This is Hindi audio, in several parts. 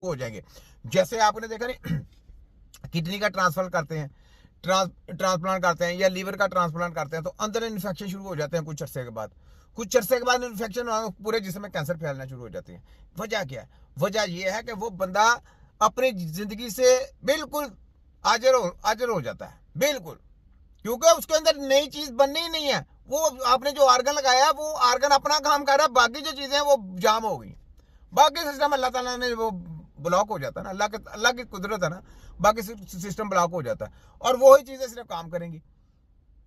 हो जाएंगे। जैसे आपने देखा नहीं किडनी का ट्रांसफर करते हैं, ट्रांसप्लांट करते हैं या लीवर का ट्रांसप्लांट करते हैं, तो अंदर इन्फेक्शन शुरू हो जाते हैं कुछ अरसे के बाद। कुछ अरसे के बाद इन्फेक्शन पूरे जिस्म में कैंसर फैलना शुरू हो जाती है। वजह क्या है? वजह यह है कि वो बंदा अपनी जिंदगी से बिल्कुल आजर हो जाता है, बिल्कुल, क्योंकि उसके अंदर नई चीज बननी ही नहीं है। वो आपने जो आर्गन लगाया वो आर्गन अपना काम कर रहा है, बाकी जो चीजें हैं वो जाम हो गई। बाकी सिस्टम अल्लाह ताला ने वो ब्लॉक हो जाता है ना, अल्लाह की कुदरत है ना, बाकी सिस्टम ब्लॉक हो जाता है और वही चीजें सिर्फ काम करेंगी।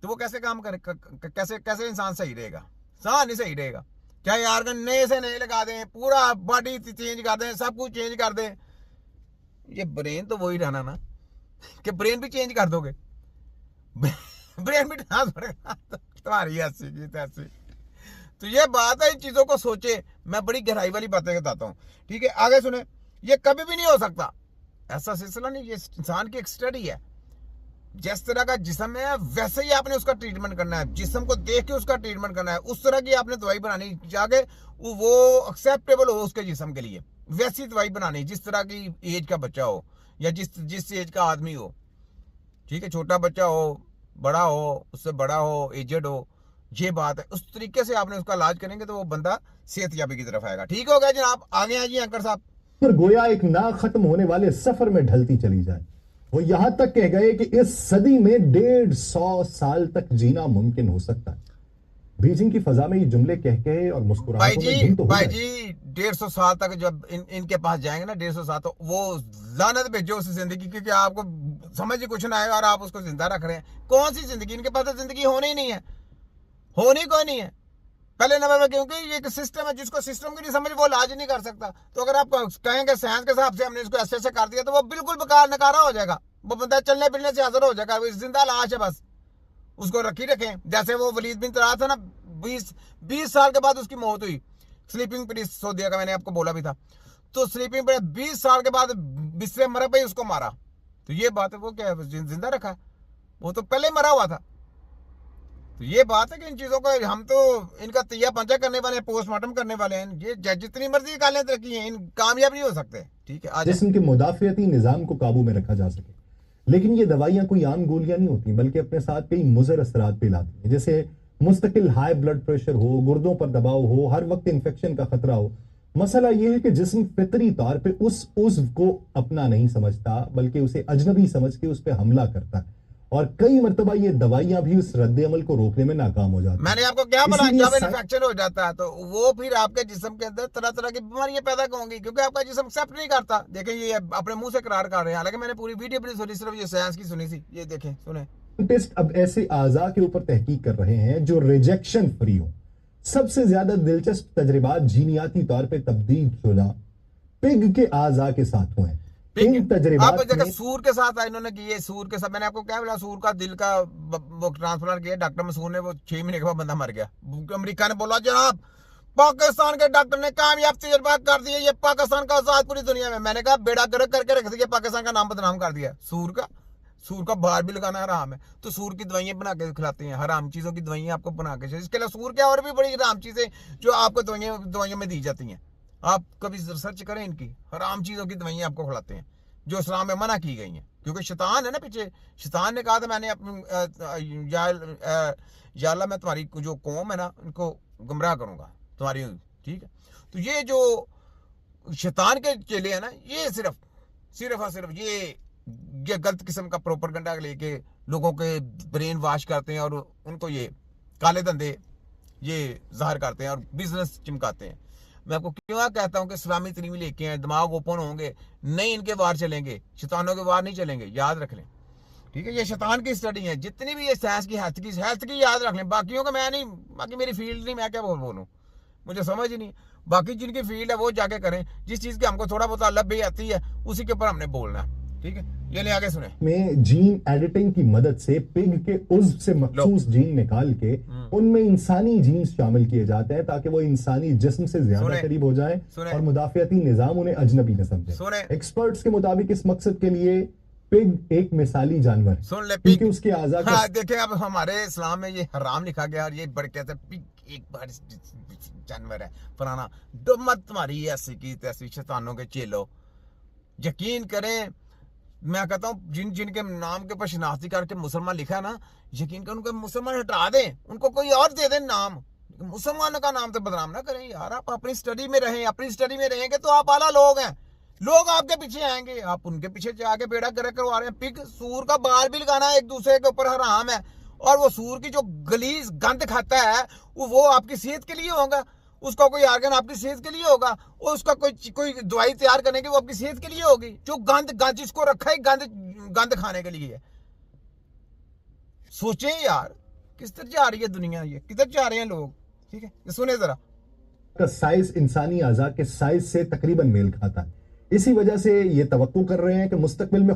तो वो कैसे काम करे? कैसे कैसे इंसान सही रहेगा? इंसान नहीं सही रहेगा। चाहे आर्गन नए से नए लगा दें, पूरा बॉडी चेंज कर दें, सब कुछ चेंज कर दें, ये ब्रेन तो वही रहना ना, कि ब्रेन भी चेंज कर दोगे, ब्रेन भी ट्रांसफर तुम्हारी ऐसी की तैसी। तो ये बात है, इन चीजों को सोचे। मैं बड़ी गहराई वाली बातें बताता हूँ, ठीक है? आगे सुने। ये कभी भी नहीं हो सकता, ऐसा सिलसिला नहीं, ये इंसान की एक स्टडी है। जिस तरह का जिस्म है वैसे ही आपने उसका ट्रीटमेंट करना है, जिस्म को देख के उसका ट्रीटमेंट करना है, उस तरह की आपने दवाई बनानी जाके वो एक्सेप्टेबल हो उसके जिस्म के लिए, वैसी दवाई बनानी जिस तरह की एज का बच्चा हो या जिस एज का आदमी हो, ठीक है? छोटा बच्चा हो, बड़ा हो, उससे बड़ा हो, एजेड हो, ये बात है। उस तरीके से आपने उसका इलाज करेंगे तो वो बंदा सेहतयाबी की तरफ आएगा। ठीक हो गया जनाब? आगे हैं जी एंकर साहब। पर गोया एक ना खत्म होने वाले सफर में ढलती चली जाए। वो यहां तक कह गए कि इस सदी में 150 साल तक जीना मुमकिन हो सकता है। बीजिंग की फजा में ये जुमले कह के और मुस्कुराहटों में धुन तो हो भाई जाए। जी 150 साल तक जब इनके पास जाएंगे ना, 150 साल, तो वो लानत भेजो उस जिंदगी की, क्योंकि आपको समझ ही कुछ ना आएगा और आप उसको जिंदा रख रहे हैं। कौन सी जिंदगी? इनके पास तो जिंदगी होनी ही नहीं है, होनी कोई नहीं है पहले नंबर में, क्योंकि ये एक सिस्टम है, जिसको सिस्टम की नहीं समझ वो इलाज नहीं कर सकता। तो अगर आप कहेंगे साइंस के हिसाब से हमने इसको ऐसे ऐसे कर दिया, तो वो बिल्कुल बेकार नकारा हो जाएगा, वो बंदा चलने फिरने से हाजिर हो जाएगा, जिंदा लाश है बस, उसको रखी रखें। जैसे वो वलीद बिन तलात था ना, 20 साल के बाद उसकी मौत हुई, स्लीपिंग पिल सऊदीया का, मैंने आपको बोला भी था। तो स्लीपिंग पिल 20 साल के बाद बिस्तर मरा पे उसको मारा, तो ये बात है, वो क्या है, जिंदा रखा? वो तो पहले मरा हुआ था। तो ये बात है कि इन चीजों को हम तो इनका तिया पंचा करने वाले हैं, पोस्टमार्टम करने वाले हैं। ये जितनी मर्जी निकालें तरक्की है, इन कामयाब नहीं हो सकते। ठीक है, आ जाए। जिस्म के मुदाफियती निजाम को काबू में रखा जा सके। लेकिन ये दवाइयां कोई आम गोलियां नहीं होती, बल्कि अपने साथ कई मुजर असरात भी लाती हैं। जैसे मुस्तकिल हाई ब्लड प्रेशर हो, गुर्दों पर दबाव हो, हर वक्त इन्फेक्शन का खतरा हो। मसला यह है कि जिस्म फितरी तौर पे उस उज़्व को अपना नहीं समझता, बल्कि उसे अजनबी समझ के उस पर हमला करता है। और कई मरतबा ये दवाइयां भी उस रद्द अमल को रोकने में नाकाम हो जाती हैं। मैंने आपको क्या बोला, इसीलिए जब इन्फेक्शन हो जाता है तो वो फिर आपके जिस्म के अंदर तरह तरह की बीमारियां पैदा होंगी, क्योंकि आपका जिस्म एक्सेप्ट नहीं करता। देखें, ये अपने मुंह से करार कर रहे हैं, हालांकि मैंने पूरी वीडियो भी नहीं सुनी, सिर्फ ये साइंस की सुनी थी। ये देखें, सुने। साइंटिस्ट अब ऐसे आजा के ऊपर तहकीक कर रहे हैं जो रिजेक्शन फ्री हो। सबसे ज्यादा दिलचस्प तजर्बात जीनियाती तौर पे तब्दील शुदा पिग के आजा के साथ हुए हैं। इन आप तजर्बात जगह में सूर के साथ इन्होंने किए, सूर के साथ। मैंने आपको क्या बोला, सूर का दिल का वो ट्रांसप्लांट किया डॉक्टर मसूर ने, वो 6 महीने के बाद बंदा मर गया। अमेरिका ने बोला जनाब पाकिस्तान के डॉक्टर ने कामयाब तजर्बा कर दिया, ये पाकिस्तान का आजाद पूरी दुनिया में। मैंने कहा बेड़ा गर्क करके रख दिया, पाकिस्तान का नाम बदनाम कर दिया। सूर का बाहर भी लगाना हराम है, तो सूर की दवाइयां बना के खिलाते हैं, हराम चीजों की दवाइयां आपको बना के। इसके अलावा सूर क्या और भी बड़ी हराम चीजें जो आपको दवाइयों में दी जाती हैं, आप कभी रिसर्च करें, इनकी हराम चीजों की दवाइयां आपको खिलाते हैं जो इस्लाम में मना की गई हैं। क्योंकि शैतान है ना पीछे, शैतान ने कहा था मैंने अपनी या अल्लाह मैं तुम्हारी जो कौम है ना उनको गुमराह करूंगा तुम्हारी, ठीक है? तो ये जो शैतान के चेले हैं ना, ये सिर्फ और सिर्फ ये गलत किस्म का प्रोपेगेंडा लेके लोगों के ब्रेन वॉश करते हैं और उनको ये काले धंधे ये जाहिर करते हैं और बिजनेस चिमकाते हैं। मैं आपको क्यों कहता हूं कि इस्लामी तरीम लेके आए, दिमाग ओपन होंगे, नहीं इनके वार चलेंगे, शैतानों के वार नहीं चलेंगे, याद रख लें। ठीक है, ये शैतान की स्टडी है। जितनी भी ये साइंस की हेल्थ की याद रख लें, बाकियों का मैं नहीं, बाकी मेरी फील्ड नहीं, मैं क्या बोलूँ, मुझे समझ ही नहीं। बाकी जिनकी फील्ड है वो जाके करें, जिस चीज की हमको थोड़ा बहुत अल्लाह भी आती है उसी के ऊपर हमने बोलना है। ठीक है, ये ले आगे सुने। में जीन एडिटिंग की मदद से पिग के उज़्व से मखसूस जीन निकाल के उनमें इंसानी जीन शामिल किए जाते हैं, ताकि वो इंसानी जिस्म से ज्यादा करीब हो जाए और मुदाफियाती निजाम उन्हें अजनबी न समझे। एक्सपर्ट्स के मुताबिक इस मकसद के लिए पिग एक मिसाली जानवर है, सुन ले, क्योंकि उसके आज़ा हाँ, देखें अब हमारे इस्लाम में ये हराम लिखा गया और ये बड़े कहते हैं पिग एक बार जानवर है फलाना। मत तुम्हारी ऐसी की तैसी शैतानों के चेलो, यकीन करें, मैं कहता हूं जिनके नाम के ऊपर शनाख्ती करके मुसलमान लिखा है ना, यकीन करें उनको मुसलमान हटा दें, उनको कोई और दे दें नाम, मुसलमान का नाम तो बदनाम ना करें यार। आप अपनी स्टडी में रहें, अपनी स्टडी में रहेंगे तो आप आला लोग हैं, लोग आपके पीछे आएंगे। आप उनके पीछे जाके बेड़ा गर्क करवा रहे हैं। पिग सूर का बाल भी लगाना एक दूसरे के ऊपर हराम है, और वो सूर की जो गलीज गंद खाता है वो आपकी सेहत के लिए होगा, उसका कोई आर्गन आपकी सेहत के लिए होगा, और उसका कोई दवाई तैयार करने की वो आपकी सेहत के लिए होगी। जो गंद जिसको रखा है गंद खाने के लिए। सोचें यार किस तरह जा रही है दुनिया, ये किधर जा रहे हैं लोग। ठीक है, सुने जरा। का साइज इंसानी आज़ा के साइज से तकरीबन मेल खाता है। इसी वजह से ये तवक्को कर रहे हैं कि मुस्तकबिल में